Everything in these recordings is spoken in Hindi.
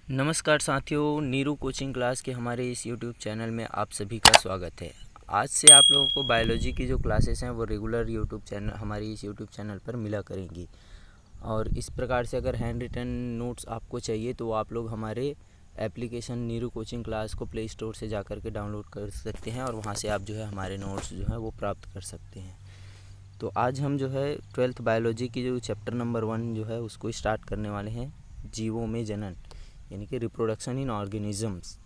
नमस्कार साथियों, नीरू कोचिंग क्लास के हमारे इस यूट्यूब चैनल में आप सभी का स्वागत है। आज से आप लोगों को बायोलॉजी की जो क्लासेस हैं वो रेगुलर यूट्यूब चैनल हमारी इस यूट्यूब चैनल पर मिला करेंगी। और इस प्रकार से अगर हैंड रिटन नोट्स आपको चाहिए तो आप लोग हमारे एप्लीकेशन नीरू कोचिंग क्लास को प्ले स्टोर से जाकर के डाउनलोड कर सकते हैं और वहाँ से आप जो है हमारे नोट्स जो है वो प्राप्त कर सकते हैं। तो आज हम जो है 12th बायोलॉजी की जो चैप्टर नंबर 1 जो है उसको स्टार्ट करने वाले हैं, जीवों में जनन यानी कि रिप्रोडक्शन इन ऑर्गेनिजम्स।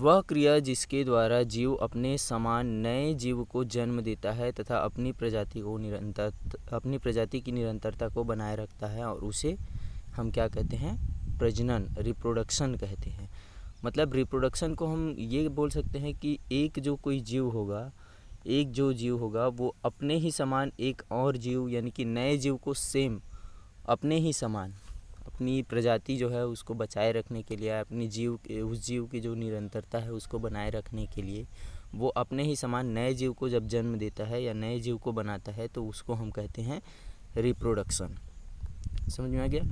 वह क्रिया जिसके द्वारा जीव अपने समान नए जीव को जन्म देता है तथा अपनी प्रजाति की निरंतरता को बनाए रखता है, और उसे हम क्या कहते हैं? प्रजनन, रिप्रोडक्शन कहते हैं। मतलब रिप्रोडक्शन को हम ये बोल सकते हैं कि एक जो जीव होगा वो अपने ही समान एक और जीव यानी कि नए जीव को सेम अपने ही समान अपनी प्रजाति जो है उसको बचाए रखने के लिए, उस जीव की जो निरंतरता है उसको बनाए रखने के लिए वो अपने ही समान नए जीव को जब जन्म देता है या नए जीव को बनाता है तो उसको हम कहते हैं रिप्रोडक्शन। समझ में आ गया?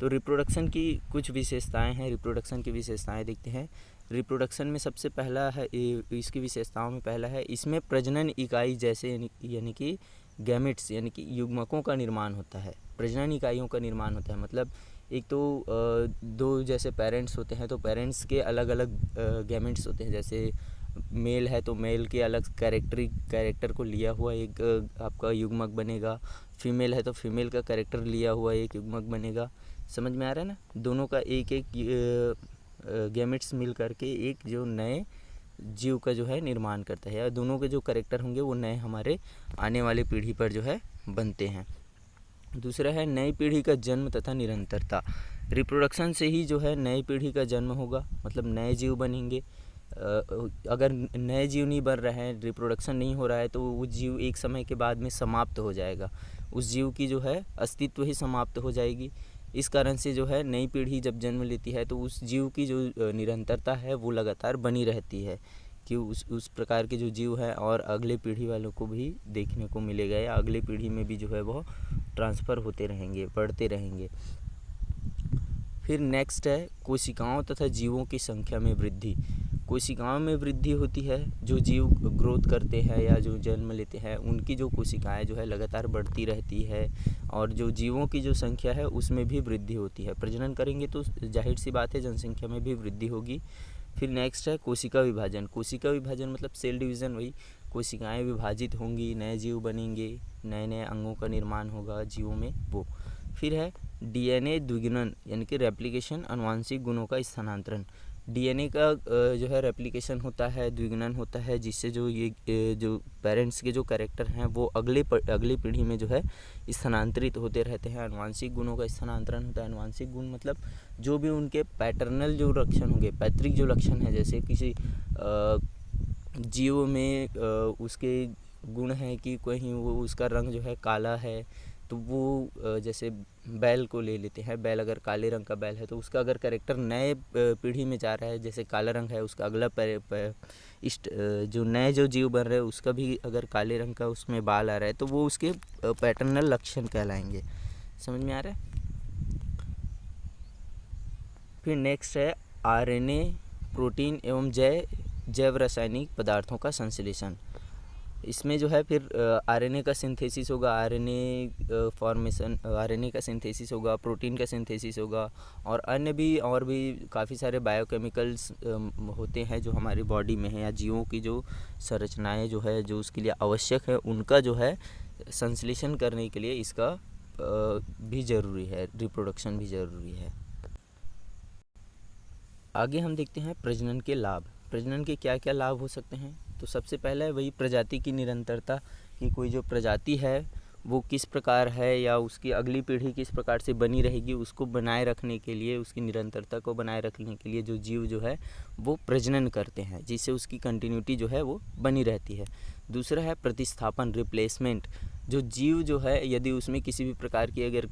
तो रिप्रोडक्शन की कुछ विशेषताएं हैं। रिप्रोडक्शन की विशेषताएं देखते हैं। रिप्रोडक्शन में सबसे पहला है, इसकी विशेषताओं में पहला है, इसमें प्रजनन इकाई जैसे यानी कि गैमेट्स यानी कि युग्मकों का निर्माण होता है। प्रजनन इकाइयों का निर्माण होता है। मतलब एक तो दो जैसे पेरेंट्स होते हैं तो पेरेंट्स के अलग अलग गैमेट्स होते हैं। जैसे मेल है तो मेल के अलग कैरेक्टर को लिया हुआ एक आपका युग्मक बनेगा। फीमेल है तो फीमेल का कैरेक्टर लिया हुआ एक युग्मक बनेगा। समझ में आ रहा है ना? दोनों का एक एक गैमेट्स मिल करके एक जो नए जीव का जो है निर्माण करता है, और दोनों के जो कैरेक्टर होंगे वो नए हमारे आने वाली पीढ़ी पर जो है बनते हैं। दूसरा है नई पीढ़ी का जन्म तथा निरंतरता। रिप्रोडक्शन से ही जो है नई पीढ़ी का जन्म होगा, मतलब नए जीव बनेंगे। अगर नए जीव नहीं बन रहे हैं, रिप्रोडक्शन नहीं हो रहा है, तो वो जीव एक समय के बाद में समाप्त हो जाएगा। उस जीव की जो है अस्तित्व ही समाप्त हो जाएगी। इस कारण से जो है नई पीढ़ी जब जन्म लेती है तो उस जीव की जो निरंतरता है वो लगातार बनी रहती है कि उस प्रकार के जो जीव हैं और अगले पीढ़ी वालों को भी देखने को मिलेगा, या अगले पीढ़ी में भी जो है वो ट्रांसफ़र होते रहेंगे, बढ़ते रहेंगे। फिर नेक्स्ट है कोशिकाओं तथा जीवों की संख्या में वृद्धि। कोशिकाओं में वृद्धि होती है। जो जीव ग्रोथ करते हैं या जो जन्म लेते हैं उनकी जो कोशिकाएं जो है लगातार बढ़ती रहती है, और जो जीवों की जो संख्या है उसमें भी वृद्धि होती है। प्रजनन करेंगे तो जाहिर सी बात है जनसंख्या में भी वृद्धि होगी। फिर नेक्स्ट है कोशिका विभाजन। कोशिका विभाजन मतलब सेल डिवीज़न। वही कोशिकाएं विभाजित होंगी, नए जीव बनेंगे, नए नए अंगों का निर्माण होगा जीवों में वो। फिर है डीएनए द्विगुणन यानी कि रेप्लिकेशन, अनुवांशिक गुणों का स्थानांतरण। डीएनए का जो है रेप्लिकेशन होता है, द्विगुणन होता है, जिससे जो पेरेंट्स के जो कैरेक्टर हैं वो अगली पीढ़ी में जो है स्थानांतरित होते रहते हैं। अनुवांशिक गुणों का स्थानांतरण होता है। अनुवांशिक गुण मतलब जो भी उनके पैटर्नल जो लक्षण होंगे, पैतृक जो लक्षण है, जैसे किसी जीव में उसके गुण हैं कि कहीं वो उसका रंग जो है काला है, तो वो जैसे बैल को ले लेते हैं। बैल अगर काले रंग का बैल है तो उसका अगर कैरेक्टर नए पीढ़ी में जा रहा है, जैसे काला रंग है, उसका अगला जो नए जो जीव बन रहे हैं उसका भी अगर काले रंग का उसमें बाल आ रहा है तो वो उसके पैटर्नल लक्षण कहलाएंगे। समझ में आ रहा है? फिर नेक्स्ट है आरएनए, प्रोटीन एवं जैव रासायनिक पदार्थों का संश्लेषण। इसमें जो है फिर आरएनए का सिंथेसिस होगा, आरएनए का सिंथेसिस होगा, प्रोटीन का सिंथेसिस होगा, और अन्य भी काफ़ी सारे बायोकेमिकल्स होते हैं जो हमारी बॉडी में है, या जीवों की जो संरचनाएं जो है जो उसके लिए आवश्यक है उनका जो है संश्लेषण करने के लिए इसका भी ज़रूरी है, रिप्रोडक्शन भी ज़रूरी है। आगे हम देखते हैं प्रजनन के लाभ। प्रजनन के क्या क्या लाभ हो सकते हैं? तो सबसे पहला है वही प्रजाति की निरंतरता, कि कोई जो प्रजाति है वो किस प्रकार है या उसकी अगली पीढ़ी किस प्रकार से बनी रहेगी, उसको बनाए रखने के लिए, उसकी निरंतरता को बनाए रखने के लिए जो जीव जो है वो प्रजनन करते हैं, जिससे उसकी कंटिन्यूटी जो है वो बनी रहती है। दूसरा है प्रतिस्थापन, रिप्लेसमेंट। जो जीव जो है यदि उसमें किसी भी प्रकार की अगर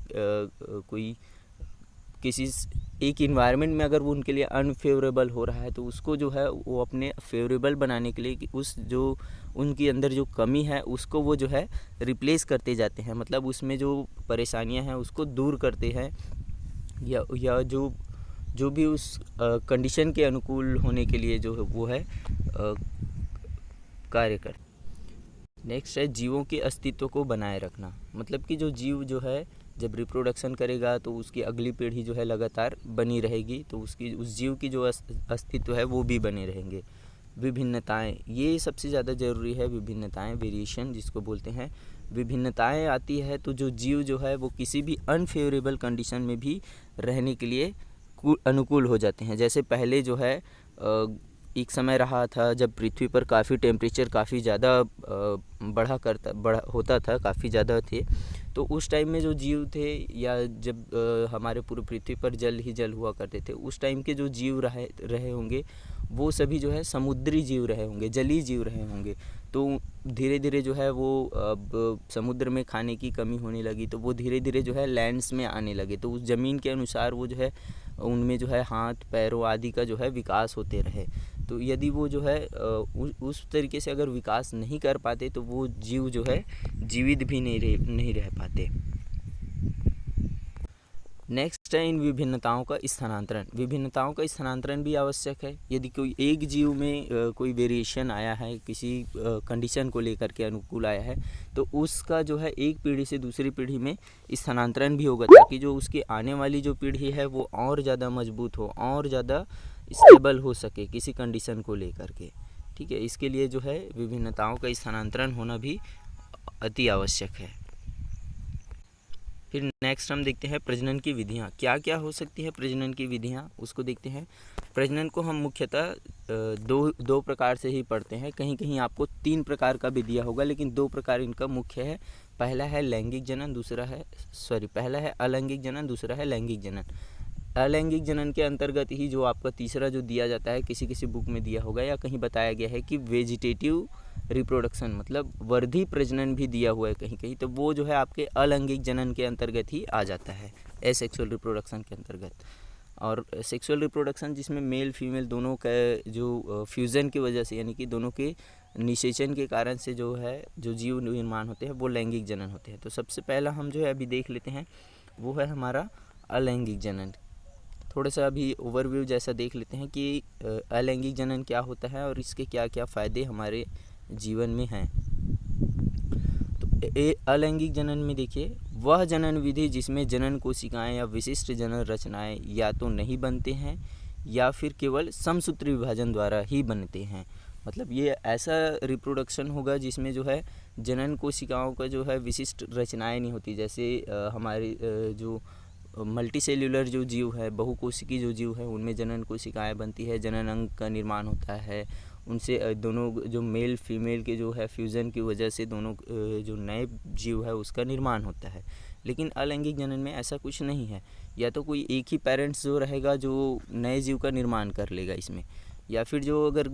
कोई किसी एक इन्वायरमेंट में अगर वो उनके लिए अनफेवरेबल हो रहा है तो उसको जो है वो अपने फेवरेबल बनाने के लिए कि उस जो उनके अंदर जो कमी है उसको वो जो है रिप्लेस करते जाते हैं। मतलब उसमें जो परेशानियां हैं उसको दूर करते हैं या जो भी उस कंडीशन के अनुकूल होने के लिए जो है वो है कार्य कर। नेक्स्ट है जीवों के अस्तित्व को बनाए रखना। मतलब कि जो जीव जो है जब रिप्रोडक्शन करेगा तो उसकी अगली पीढ़ी जो है लगातार बनी रहेगी, तो उस जीव की जो अस्तित्व है वो भी बने रहेंगे। विभिन्नताएं, ये सबसे ज़्यादा ज़रूरी है। विभिन्नताएं, वेरिएशन जिसको बोलते हैं, विभिन्नताएं आती है तो जो जीव जो है वो किसी भी अनफेवरेबल कंडीशन में भी रहने के लिए अनुकूल हो जाते हैं। जैसे पहले जो है एक समय रहा था जब पृथ्वी पर काफ़ी टेम्परेचर काफ़ी ज़्यादा बढ़ा होता था, काफ़ी ज़्यादा थे, तो उस टाइम में जो जीव थे या जब हमारे पूरे पृथ्वी पर जल ही जल हुआ करते थे, उस टाइम के जो जीव रहे होंगे वो सभी जो है समुद्री जीव रहे होंगे, जलीय जीव रहे होंगे। तो धीरे धीरे जो है वो अब समुद्र में खाने की कमी होने लगी, तो वो धीरे धीरे जो है लैंड्स में आने लगे। तो उस ज़मीन के अनुसार वो जो है उनमें जो है हाथ पैरों आदि का जो है विकास होते रहे। तो यदि वो जो है उस तरीके से अगर विकास नहीं कर पाते तो वो जीव जो है जीवित भी नहीं रह पाते। नेक्स्ट है इन विभिन्नताओं का स्थानांतरण। विभिन्नताओं का स्थानांतरण भी आवश्यक है। यदि कोई एक जीव में कोई वेरिएशन आया है, किसी कंडीशन को लेकर के अनुकूल आया है, तो उसका जो है एक पीढ़ी से दूसरी पीढ़ी में स्थानांतरण भी होगा, ताकि जो उसकी आने वाली जो पीढ़ी है वो और ज़्यादा मजबूत हो, और ज़्यादा स्टेबल हो सके किसी कंडीशन को लेकर के। ठीक है, इसके लिए जो है विभिन्नताओं का स्थानांतरण होना भी अति आवश्यक है। फिर नेक्स्ट हम देखते हैं प्रजनन की विधियाँ। क्या क्या हो सकती है प्रजनन की विधियाँ, उसको देखते हैं। प्रजनन को हम मुख्यतः दो प्रकार से ही पढ़ते हैं। कहीं कहीं आपको 3 प्रकार का भी दिया होगा, लेकिन 2 प्रकार इनका मुख्य है। पहला है अलैंगिक जनन, पहला है अलैंगिक जनन, दूसरा है लैंगिक जनन। अलैंगिक जनन के अंतर्गत ही जो आपका तीसरा जो दिया जाता है, किसी बुक में दिया होगा या कहीं बताया गया है कि वेजिटेटिव रिप्रोडक्शन, मतलब वर्धी प्रजनन भी दिया हुआ है कहीं कहीं, तो वो जो है आपके अलैंगिक जनन के अंतर्गत ही आ जाता है, एसेक्सुअल रिप्रोडक्शन के अंतर्गत। और सेक्सुअल रिप्रोडक्शन जिसमें मेल फीमेल दोनों का जो फ्यूज़न की वजह से, यानी कि दोनों के निषेचन के कारण से जो है जो जीव निर्माण होते हैं वो लैंगिक जनन होते हैं। तो सबसे पहला हम जो है अभी देख लेते हैं वो है हमारा अलैंगिक जनन। थोड़ा सा अभी ओवरव्यू जैसा देख लेते हैं कि अलैंगिक जनन क्या होता है और इसके क्या क्या फ़ायदे हमारे जीवन में हैं। तो अलैंगिक जनन में देखिए, वह जनन विधि जिसमें जनन कोशिकाएं या विशिष्ट जनन रचनाएं या तो नहीं बनते हैं या फिर केवल समसूत्री विभाजन द्वारा ही बनते हैं। मतलब ये ऐसा रिप्रोडक्शन होगा जिसमें जो है जनन कोशिकाओं का जो है विशिष्ट रचनाएं नहीं होती। जैसे हमारी जो मल्टी सेल्यूलर जो जीव है, बहुकोशिकी जो जीव है, उनमें जनन कोशिकाएं बनती है, जनन अंग का निर्माण होता है, उनसे दोनों जो मेल फीमेल के जो है फ्यूज़न की वजह से दोनों जो नए जीव है उसका निर्माण होता है। लेकिन अलैंगिक जनन में ऐसा कुछ नहीं है। या तो कोई एक ही पेरेंट्स जो रहेगा जो नए जीव का निर्माण कर लेगा इसमें, या फिर जो अगर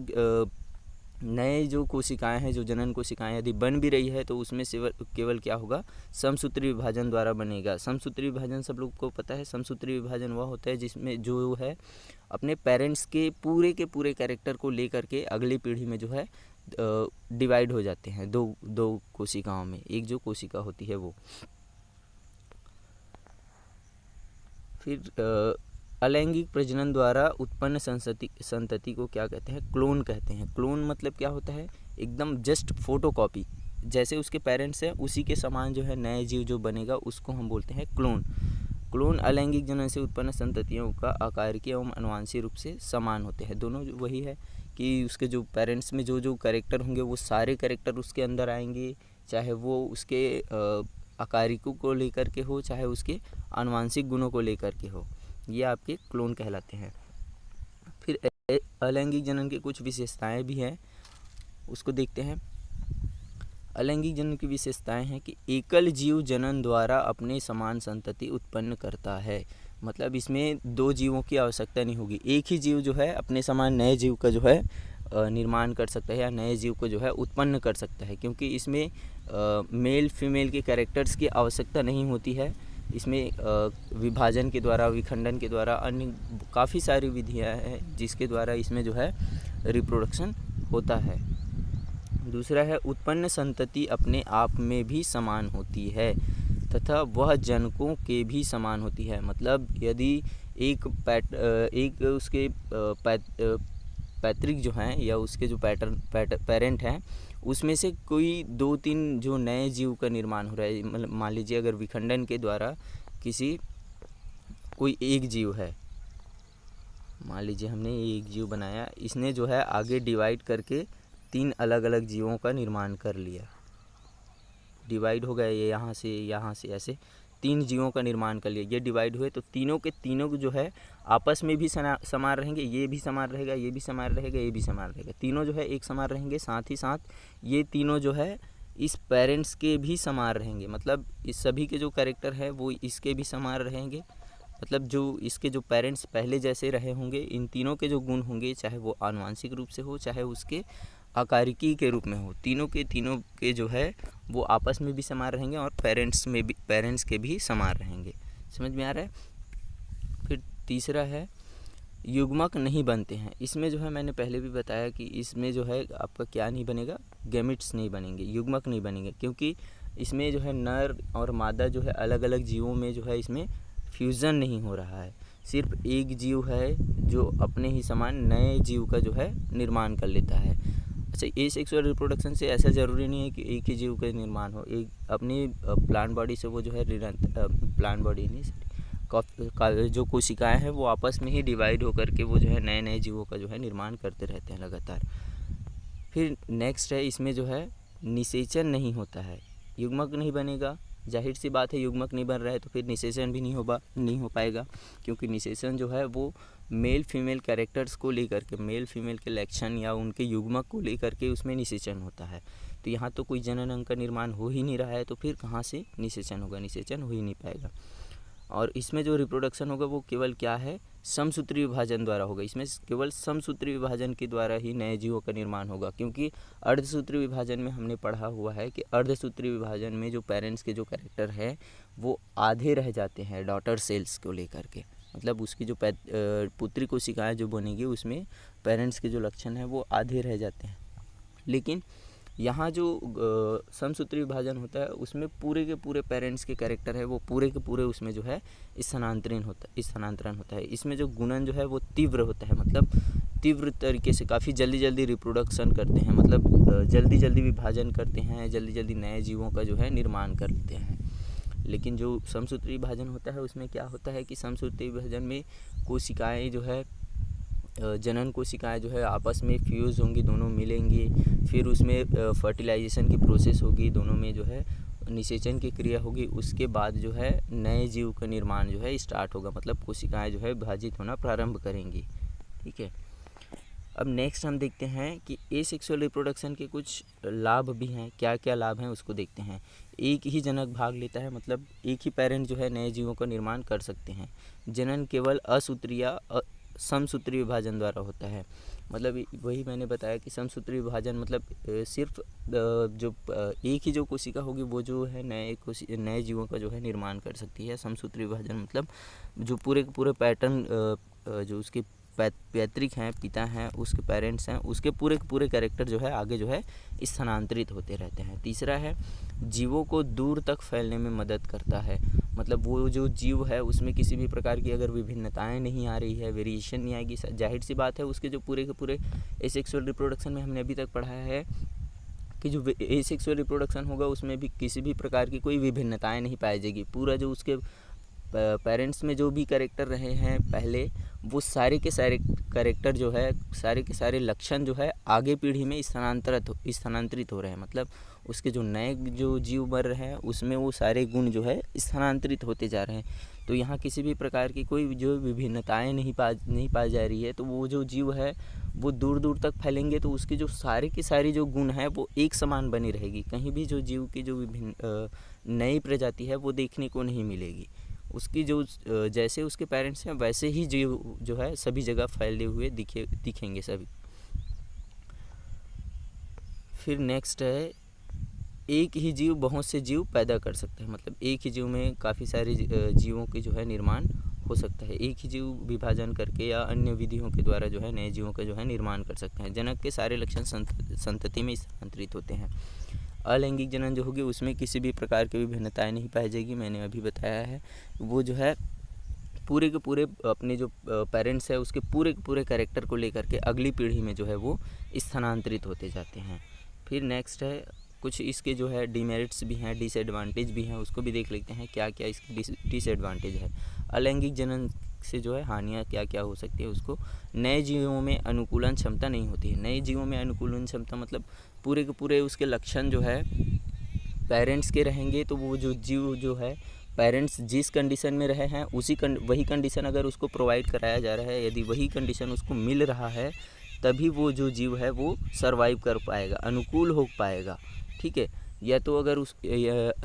नए जो कोशिकाएं हैं, जो जनन कोशिकाएं यदि बन भी रही है तो उसमें से केवल क्या होगा, समसूत्री विभाजन द्वारा बनेगा। समसूत्री विभाजन सब लोग को पता है। समसूत्री विभाजन वह होता है जिसमें जो है अपने पेरेंट्स के पूरे कैरेक्टर को लेकर के अगली पीढ़ी में जो है डिवाइड हो जाते हैं दो कोशिकाओं में, एक जो कोशिका होती है वो। फिर अलैंगिक प्रजनन द्वारा उत्पन्न संतति को क्या कहते हैं, क्लोन कहते हैं। क्लोन मतलब क्या होता है, एकदम जस्ट फोटोकॉपी, जैसे उसके पेरेंट्स हैं उसी के समान जो है नए जीव जो बनेगा उसको हम बोलते हैं क्लोन। क्लोन अलैंगिक जनन से उत्पन्न संततियों का आकारिक एवं आनुवंशिक रूप से समान होते हैं। दोनों वही है कि उसके जो पेरेंट्स में जो कैरेक्टर होंगे वो सारे कैरेक्टर उसके अंदर आएंगे, चाहे वो उसके आकारिकों को लेकर के हो, चाहे उसके आनुवंशिक गुणों को लेकर के हो। ये आपके क्लोन कहलाते हैं। फिर अलैंगिक जनन की कुछ विशेषताएं भी हैं, उसको देखते हैं। अलैंगिक जनन की विशेषताएं हैं कि एकल जीव जनन द्वारा अपने समान संतति उत्पन्न करता है। मतलब इसमें 2 जीवों की आवश्यकता नहीं होगी, एक ही जीव जो है अपने समान नए जीव का जो है निर्माण कर सकता है या नए जीव को जो है उत्पन्न कर सकता है, क्योंकि इसमें मेल फीमेल के कैरेक्टर्स की आवश्यकता नहीं होती है। इसमें विभाजन के द्वारा, विखंडन के द्वारा, अन्य काफ़ी सारी विधियां हैं जिसके द्वारा इसमें जो है रिप्रोडक्शन होता है। दूसरा है उत्पन्न संतति अपने आप में भी समान होती है तथा वह जनकों के भी समान होती है। मतलब यदि एक उसके पैतृक जो हैं या उसके जो पेरेंट हैं उसमें से कोई 2-3 जो नए जीव का निर्माण हो रहा है, मतलब मान लीजिए अगर विखंडन के द्वारा कोई एक जीव है, मान लीजिए हमने एक जीव बनाया, इसने जो है आगे डिवाइड करके 3 अलग अलग जीवों का निर्माण कर लिया, डिवाइड हो गया, ये यहाँ से ऐसे 3 जीवों का निर्माण कर लिया, ये डिवाइड हुए तो तीनों के तीनों जो है आपस में भी समान रहेंगे, ये भी समान रहेगा, ये भी समान रहेगा, ये भी समान रहेगा, तीनों जो है एक समान रहेंगे। साथ ही साथ ये तीनों जो है इस पेरेंट्स के भी समान रहेंगे, मतलब इस सभी के जो कैरेक्टर है वो इसके भी समान रहेंगे। मतलब जो इसके जो पेरेंट्स पहले जैसे रहे होंगे, इन तीनों के जो गुण होंगे, चाहे वो आनुवांशिक रूप से हो चाहे उसके आकारिकी के रूप में हो, तीनों के जो है वो आपस में भी समान रहेंगे और पेरेंट्स के भी समान रहेंगे। समझ में आ रहा है। फिर तीसरा है युग्मक नहीं बनते हैं। इसमें जो है मैंने पहले भी बताया कि इसमें जो है आपका क्या नहीं बनेगा, गैमेट्स नहीं बनेंगे, युग्मक नहीं बनेंगे, क्योंकि इसमें जो है नर और मादा जो है अलग अलग जीवों में जो है इसमें फ्यूज़न नहीं हो रहा है। सिर्फ एक जीव है जो अपने ही समान नए जीव का जो है निर्माण कर लेता है। अच्छा, एसेक्सुअल रिप्रोडक्शन से ऐसा ज़रूरी नहीं है कि एक ही जीव का निर्माण हो, एक अपनी प्लांट बॉडी से वो जो है प्लांट बॉडी नहीं जो कोशिकाएं हैं वो आपस में ही डिवाइड होकर के वो जो है नए नए जीवों का जो है निर्माण करते रहते हैं लगातार। फिर नेक्स्ट है, इसमें जो है निषेचन नहीं होता है, युग्मक नहीं बनेगा। जाहिर सी बात है, युग्मक नहीं बन रहा है तो फिर निषेचन भी नहीं हो पाएगा, क्योंकि निषेचन जो है वो मेल फीमेल कैरेक्टर्स को लेकर के, मेल फीमेल के लक्षण या उनके युग्मक को लेकर के उसमें निषेचन होता है। तो यहाँ तो कोई जनन अंग का निर्माण हो ही नहीं रहा है, तो फिर कहाँ से निषेचन होगा, निषेचन हो ही नहीं पाएगा। और इसमें जो रिप्रोडक्शन होगा वो केवल क्या है, समसूत्री विभाजन द्वारा होगा। इसमें केवल समसूत्री विभाजन के द्वारा ही नए जीवों का निर्माण होगा, क्योंकि अर्धसूत्री विभाजन में हमने पढ़ा हुआ है कि अर्धसूत्री विभाजन में जो पेरेंट्स के जो कैरेक्टर है वो आधे रह जाते हैं डॉटर सेल्स को लेकर के। मतलब उसकी जो पुत्री कोशिकाएं जो बनेगी उसमें पेरेंट्स के जो लक्षण हैं वो आधे रह जाते हैं। लेकिन यहाँ जो समसूत्री विभाजन होता है उसमें पूरे के पूरे पेरेंट्स के कैरेक्टर है वो पूरे के पूरे उसमें जो है स्थानांतरण होता है। इसमें जो गुणन जो है वो तीव्र होता है, मतलब तीव्र तरीके से काफ़ी जल्दी रिप्रोडक्शन करते हैं, मतलब जल्दी विभाजन करते हैं, जल्दी नए जीवों का जो है निर्माण करते हैं। लेकिन जो समसूत्री विभाजन होता है उसमें क्या होता है कि समसूत्री विभाजन में कोशिकाएँ जो है जनन कोशिकाएं जो है आपस में फ्यूज़ होंगी, दोनों मिलेंगी, फिर उसमें फर्टिलाइजेशन की प्रोसेस होगी, दोनों में जो है निषेचन की क्रिया होगी, उसके बाद जो है नए जीव का निर्माण जो है स्टार्ट होगा, मतलब कोशिकाएं जो है विभाजित होना प्रारंभ करेंगी। ठीक है। अब नेक्स्ट हम देखते हैं कि एसेक्सुअल रिप्रोडक्शन के कुछ लाभ भी हैं, क्या क्या लाभ हैं उसको देखते हैं। एक ही जनक भाग लेता है, मतलब एक ही पेरेंट जो है नए जीवों का निर्माण कर सकते हैं। जनन केवल असूत्री या समसूत्री विभाजन द्वारा होता है। मतलब वही मैंने बताया कि समसूत्री विभाजन मतलब सिर्फ जो एक ही जो कोशिका होगी वो जो है नए जीवों का जो है निर्माण कर सकती है। समसूत्री विभाजन मतलब जो पूरे के पूरे पैटर्न जो उसके पैतृक हैं, पिता हैं, उसके पेरेंट्स हैं, उसके पूरे के पूरे कैरेक्टर जो है आगे जो है स्थानांतरित होते रहते हैं। तीसरा है, जीवों को दूर तक फैलने में मदद करता है। मतलब वो जो जीव है उसमें किसी भी प्रकार की अगर विभिन्नताएं नहीं आ रही है, वेरिएशन नहीं आएगी, जाहिर सी बात है उसके जो पूरे के पूरे एसेक्सुअल रिप्रोडक्शन में हमने अभी तक पढ़ाया है कि जो एसेक्सुअल रिप्रोडक्शन होगा उसमें भी किसी भी प्रकार की कोई विभिन्नताएं नहीं पाई जाएगी। पूरा जो उसके पेरेंट्स में जो भी कैरेक्टर रहे हैं पहले, वो सारे के सारे कैरेक्टर जो है, सारे के सारे लक्षण जो है आगे पीढ़ी में स्थानांतरित हो रहे हैं। मतलब उसके जो नए जो जीव बन रहे हैं उसमें वो सारे गुण जो है स्थानांतरित होते जा रहे हैं। तो यहाँ किसी भी प्रकार की कोई जो विभिन्नताएं नहीं पाई जा रही है, तो वो जो जीव है वो दूर दूर तक फैलेंगे, तो उसकी जो सारे की सारी जो गुण है वो एक समान बनी रहेगी। कहीं भी जो जीव की जो विभिन्न नई प्रजाति है वो देखने को नहीं मिलेगी। उसकी जो जैसे उसके पेरेंट्स हैं वैसे ही जीव जो है सभी जगह फैले हुए दिखेंगे सभी। फिर नेक्स्ट है, एक ही जीव बहुत से जीव पैदा कर सकता है। मतलब एक ही जीव में काफ़ी सारे जीवों के जो है निर्माण हो सकता है। एक ही जीव विभाजन करके या अन्य विधियों के द्वारा जो है नए जीवों का जो है निर्माण कर सकते हैं। जनक के सारे लक्षण संतति में स्थानांतरित होते हैं। अलैंगिक जनन जो होगी उसमें किसी भी प्रकार की विभिन्नताएं नहीं पाई जाएगी। मैंने अभी बताया है, वो जो है पूरे के पूरे अपने जो पेरेंट्स है उसके पूरे के पूरे कैरेक्टर को लेकर के अगली पीढ़ी में जो है वो स्थानांतरित होते जाते हैं। फिर नेक्स्ट है कुछ इसके जो है डिमेरिट्स भी हैं, डिसएडवांटेज भी हैं, उसको भी देख लेते हैं क्या क्या इसकी डिसएडवांटेज है। अलैंगिक जनन से जो है हानियाँ क्या क्या हो सकती है उसको। नए जीवों में अनुकूलन क्षमता नहीं होती है। नए जीवों में अनुकूलन क्षमता मतलब पूरे के पूरे उसके लक्षण जो है पेरेंट्स के रहेंगे, तो वो जो जीव जो है पेरेंट्स जिस कंडीशन में रहे हैं वही कंडीशन अगर उसको प्रोवाइड कराया जा रहा है, यदि वही कंडीशन उसको मिल रहा है, तभी वो जो जीव है वो सर्वाइव कर पाएगा, अनुकूल हो पाएगा। ठीक है, या तो अगर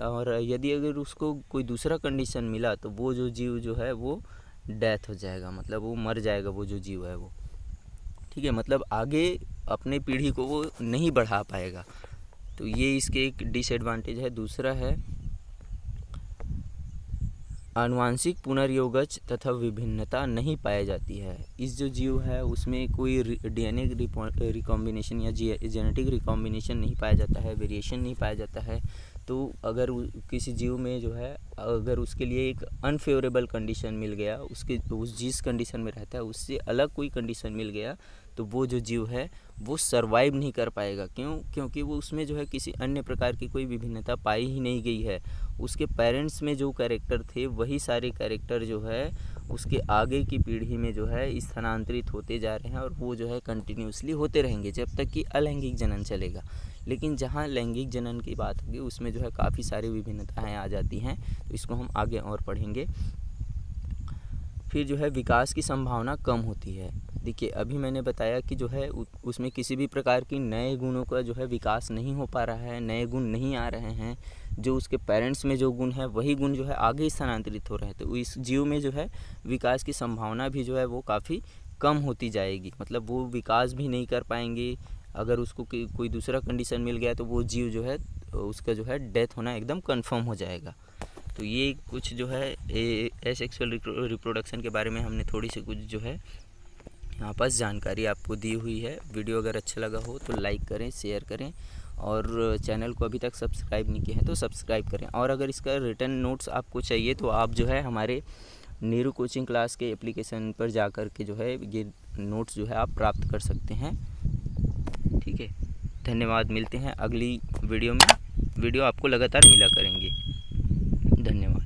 और यदि अगर उसको कोई दूसरा कंडीशन मिला तो वो जो जीव जो है वो डेथ हो जाएगा, मतलब वो मर जाएगा वो जो जीव है वो। ठीक है, मतलब आगे अपने पीढ़ी को वो नहीं बढ़ा पाएगा। तो ये इसके एक डिसएडवांटेज है। दूसरा है आनुवांशिक पुनर्योगज तथा विभिन्नता नहीं पाई जाती है। इस जो जीव है उसमें कोई डीएनए रिकॉम्बिनेशन या जेनेटिक रिकॉम्बिनेशन नहीं पाया जाता है, वेरिएशन नहीं पाया जाता है। तो अगर किसी जीव में जो है अगर उसके लिए एक अनफेवरेबल कंडीशन मिल गया, उस जिस कंडीशन में रहता है उससे अलग कोई कंडीशन मिल गया, तो वो जो जीव है वो सर्वाइव नहीं कर पाएगा। क्योंकि वो उसमें जो है किसी अन्य प्रकार की कोई विभिन्नता पाई ही नहीं गई है। उसके पेरेंट्स में जो कैरेक्टर थे वही सारे कैरेक्टर जो है उसके आगे की पीढ़ी में जो है स्थानांतरित होते जा रहे हैं, और वो जो है कंटिन्यूसली होते रहेंगे जब तक कि अलैंगिक जनन चलेगा। लेकिन जहाँ लैंगिक जनन की बात होगी उसमें जो है काफ़ी सारी विभिन्नताएँ आ जाती हैं, तो इसको हम आगे और पढ़ेंगे। फिर जो है विकास की संभावना कम होती है। देखिए अभी मैंने बताया कि जो है उसमें किसी भी प्रकार की नए गुणों का जो है विकास नहीं हो पा रहा है, नए गुण नहीं आ रहे हैं। जो उसके पेरेंट्स में जो गुण है वही गुण जो है आगे स्थानांतरित हो रहे हैं, तो इस जीव में जो है विकास की संभावना भी जो है वो काफ़ी कम होती जाएगी। मतलब वो विकास भी नहीं कर पाएंगे। अगर उसको कोई दूसरा कंडीशन मिल गया तो वो जीव जो है उसका जो है डेथ होना एकदम कन्फर्म हो जाएगा। तो ये कुछ जो है एसेक्सुअल रिप्रोडक्शन के बारे में हमने थोड़ी सी कुछ जो है यहाँ पास जानकारी आपको दी हुई है। वीडियो अगर अच्छा लगा हो तो लाइक करें, शेयर करें, और चैनल को अभी तक सब्सक्राइब नहीं किया है तो सब्सक्राइब करें। और अगर इसका रिटर्न नोट्स आपको चाहिए तो आप जो है हमारे नीरू कोचिंग क्लास के एप्लीकेशन पर जाकर के जो है ये नोट्स जो है आप प्राप्त कर सकते हैं। ठीक है, धन्यवाद। मिलते हैं अगली वीडियो में। वीडियो आपको लगातार मिला करेंगे। धन्यवाद।